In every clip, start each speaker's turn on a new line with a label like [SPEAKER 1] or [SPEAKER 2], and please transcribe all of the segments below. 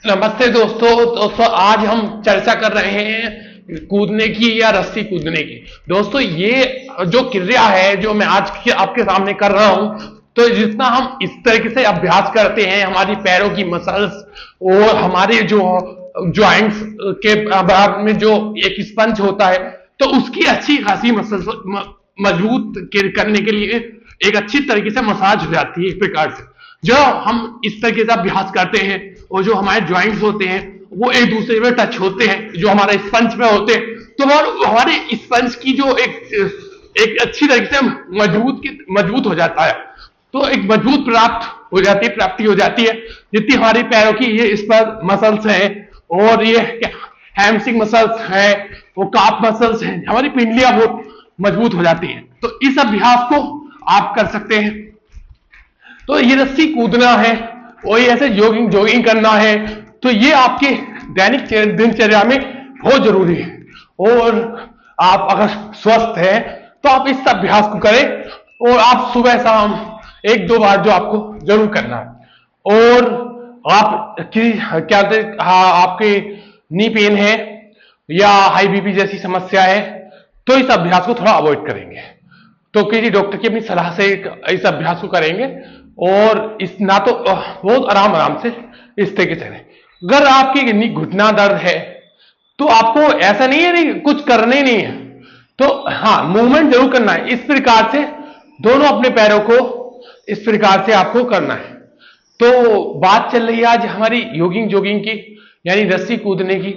[SPEAKER 1] नमस्ते दोस्तों आज हम चर्चा कर रहे हैं कूदने की या रस्सी कूदने की। दोस्तों ये जो क्रिया है जो मैं आज आपके सामने कर रहा हूं, तो जितना हम इस तरीके से अभ्यास करते हैं हमारी पैरों की मसल्स और हमारे जो जॉइंट्स के भाग में जो एक स्पंज होता है, तो उसकी अच्छी खासी मसल्स मजबूत करने के लिए एक अच्छी तरीके से मसाज हो जाती है। एक प्रकार से जो हम इस तरीके से अभ्यास करते हैं और जो हमारे जॉइंट्स होते हैं वो एक दूसरे में टच होते हैं, जो हमारे स्पंज में होते हैं, तो हमारे स्पंज की जो एक अच्छी तरीके से मजबूत हो जाता है। तो एक मजबूत प्राप्ति हो जाती है। जितनी हमारी पैरों की ये इस पर मसल्स हैं और ये हैमस्ट्रिंग मसल्स हैं, वो काफ मसल्स हैं, हमारी पिंडलियां बहुत मजबूत हो जाती हैं। तो इस अभ्यास को आप कर सकते हैं। तो ये रस्सी कूदना है और ऐसे जॉगिंग करना है, तो ये आपके दैनिक दिनचर्या में बहुत जरूरी है। और आप अगर स्वस्थ हैं तो आप इस अभ्यास को करें और आप सुबह शाम एक दो बार जो आपको जरूर करना है। और आप क्या हाँ, आपके नी पेन है या हाई बीपी जैसी समस्या है, तो इस अभ्यास को थोड़ा अवॉइड करेंगे। तो किसी डॉक्टर की अपनी सलाह से इस अभ्यास को करेंगे और इस ना तो बहुत आराम आराम से इस तरीके से रहें। अगर आपकी घुटना दर्द है तो आपको ऐसा नहीं है नहीं कुछ करने नहीं है, तो हाँ मूवमेंट जरूर करना है। इस प्रकार से दोनों अपने पैरों को इस प्रकार से आपको करना है। तो बात चल रही है आज हमारी जोगिंग की, यानी रस्सी कूदने की।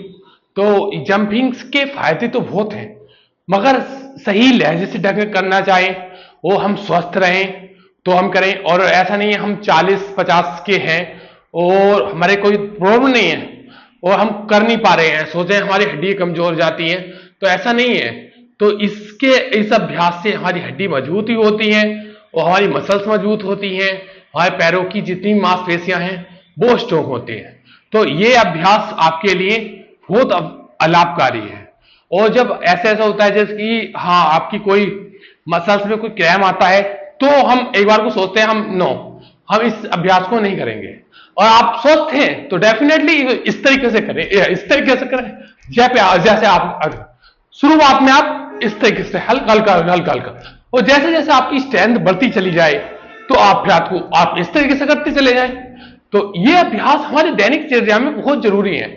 [SPEAKER 1] तो जंपिंग के फायदे तो बहुत हैं, मगर सही लहजे से ढंग करना चाहें, वो हम स्वस्थ रहें तो हम करें। और ऐसा नहीं है हम 40-50 के हैं और हमारे कोई प्रॉब्लम नहीं है और हम कर नहीं पा रहे हैं, सोचे हमारी हड्डी कमजोर जाती है, तो ऐसा नहीं है। तो इस अभ्यास से हमारी हड्डी मजबूत ही होती है और हमारी मसल्स मजबूत होती हैं, हमारे पैरों की जितनी मांसपेशियां हैं वो स्ट्रोंग होती हैं। तो ये अभ्यास आपके लिए बहुत लाभकारी है। और जब ऐसा ऐसा होता है जैसे कि हाँ आपकी कोई मसल्स में कोई क्रैम आता है, तो हम एक बार को सोचते हैं हम इस अभ्यास को नहीं करेंगे। और आप स्वस्थ हैं तो डेफिनेटली इस तरीके से करें, जैसे आप शुरुआत में आप इस तरीके से हल्का हल्का हल्का हल्का, और जैसे जैसे आपकी स्ट्रेंथ बढ़ती चली जाए तो अभ्यास को आप इस तरीके से करते चले जाएं। तो ये अभ्यास हमारे दैनिक चर्या में बहुत जरूरी है।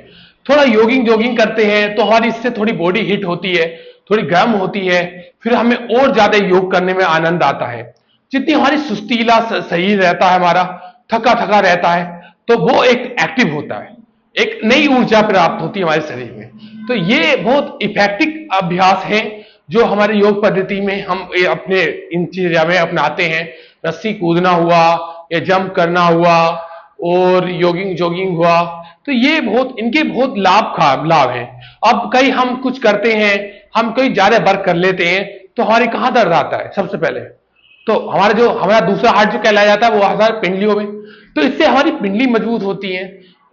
[SPEAKER 1] थोड़ा जोगिंग करते हैं तो हमारी इससे थोड़ी बॉडी हिट होती है, थोड़ी गर्म होती है, फिर हमें और ज्यादा योग करने में आनंद आता है। जितनी हमारी सुस्तीला शरीर रहता है, हमारा थका थका रहता है, तो वो एक एक्टिव होता है, एक नई ऊर्जा प्राप्त होती है हमारे शरीर में। तो ये बहुत इफेक्टिव अभ्यास है जो हमारे योग पद्धति में हम अपने इन चीजों में अपनाते हैं। रस्सी कूदना हुआ या जंप करना हुआ और जोगिंग हुआ, तो ये इनके बहुत लाभ है। अब कई हम कुछ करते हैं, हम कोई ज्यादा वर्क कर लेते हैं तो हमारी कहां दर्द आता है सबसे पहले, तो हमारा दूसरा हार्ट जो कहलाया जाता है वो आता है पिंडलियों में। तो इससे हमारी पिंडली मजबूत होती है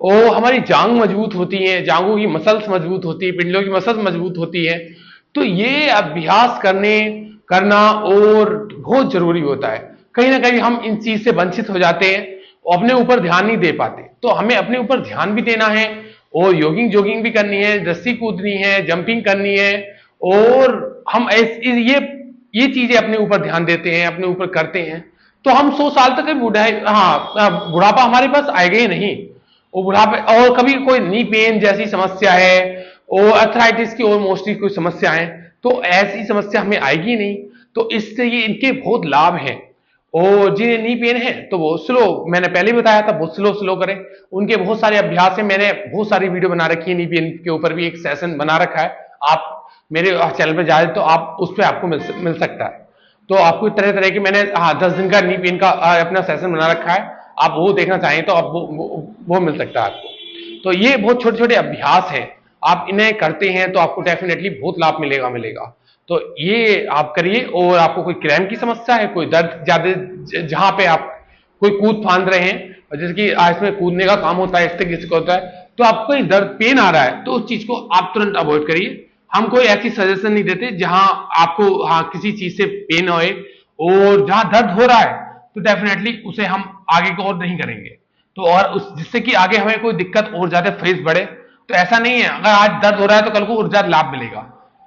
[SPEAKER 1] और हमारी जांग मजबूत होती है, जांगों की मसल्स मजबूत होती है, पिंडलियों की मसल्स मजबूत होती है। तो ये अभ्यास करना और बहुत जरूरी होता है। कहीं ना कहीं हम इन चीज से वंचित हो जाते हैं और अपने ऊपर ध्यान नहीं दे पाते, तो हमें अपने ऊपर ध्यान भी देना है और जोगिंग भी करनी है, रस्सी कूदनी है, जंपिंग करनी है। और हम ये चीजें अपने ऊपर ध्यान देते हैं, अपने ऊपर करते हैं, तो हम 100 साल तक बुढ़ापा हमारे पास आएगा ही नहीं। और बुढ़ापे और कभी कोई नी पेन जैसी समस्या है और अर्थराइटिस की और मोस्टली कोई समस्या है, तो ऐसी समस्या हमें आएगी नहीं। तो इससे ये इनके बहुत लाभ हैं। और जिन्हें नी पेन है तो वो स्लो, मैंने पहले ही बताया था, बहुत स्लो करें। उनके बहुत सारे अभ्यास है, मैंने बहुत सारी वीडियो बना रखी है, नी पेन के ऊपर भी एक सेशन बना रखा है। आप मेरे चैनल पर जाए तो आप उस पर आपको मिल सकता है। तो आपको तरह तरह के मैंने 10 दिन का नी पेन का अपना सेशन बना रखा है, आप वो देखना चाहें तो आप वो मिल सकता है आपको। तो ये बहुत छोटे छोटे अभ्यास हैं, आप इन्हें करते हैं तो आपको डेफिनेटली बहुत लाभ मिलेगा। तो ये आप करिए। और आपको कोई क्रैम्प की समस्या है, कोई दर्द ज्यादा जहां पे आप कोई कूद फांद रहे हैं, जैसे कि आज में कूदने का काम होता है, इस तरीके से होता है, तो आपको कोई दर्द पेन आ रहा है तो उस चीज को आप तुरंत अवॉइड करिए। हम कोई ऐसी सजेशन नहीं देते जहां आपको किसी चीज से पेन होए, और जहां दर्द हो रहा है तो डेफिनेटली उसे हम आगे को और नहीं करेंगे। तो और उस जिससे कि आगे हमें कोई दिक्कत और ज्यादा फेस बढ़े। तो ऐसा नहीं है, अगर आज दर्द हो रहा है तो कल को और ज्यादा लाभ मिलेगा।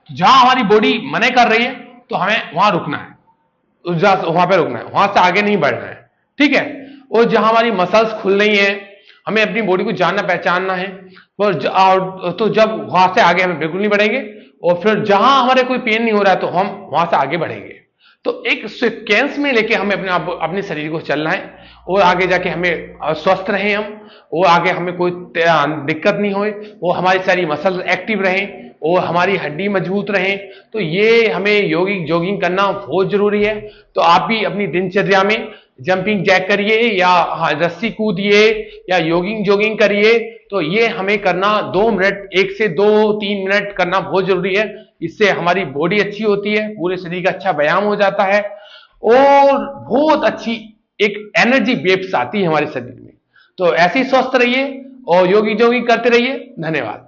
[SPEAKER 1] तो जहां हमारी बॉडी मना कर रही है तो हमें वहां रुकना है, वहां पे रुकना है, वहां से आगे नहीं बढ़ना है, ठीक है। और जहां हमारी मसल्स खुल रही है, हमें अपनी बॉडी को जानना पहचानना है। तो जब वहां से आगे हमें बिल्कुल नहीं बढ़ेंगे, और फिर जहां हमारे कोई पेन नहीं हो रहा है तो हम वहां से आगे बढ़ेंगे। तो एक सीक्वेंस में लेके हमें अपने शरीर को चलना है, और आगे जाके हमें स्वस्थ रहें हम, और आगे हमें कोई दिक्कत नहीं होए, वो हमारी सारी मसल एक्टिव रहें और हमारी हड्डी मजबूत रहे। तो ये हमें जॉगिंग करना बहुत जरूरी है। तो आप भी अपनी दिनचर्या में जंपिंग जैक करिए, या रस्सी कूदिए, या जॉगिंग करिए। तो ये हमें करना 2 मिनट, 1 से 2-3 मिनट करना बहुत जरूरी है। इससे हमारी बॉडी अच्छी होती है, पूरे शरीर का अच्छा व्यायाम हो जाता है, और बहुत अच्छी एक एनर्जी वेव्स आती है हमारे शरीर में। तो ऐसे ही स्वस्थ रहिए और जॉगिंग करते रहिए। धन्यवाद।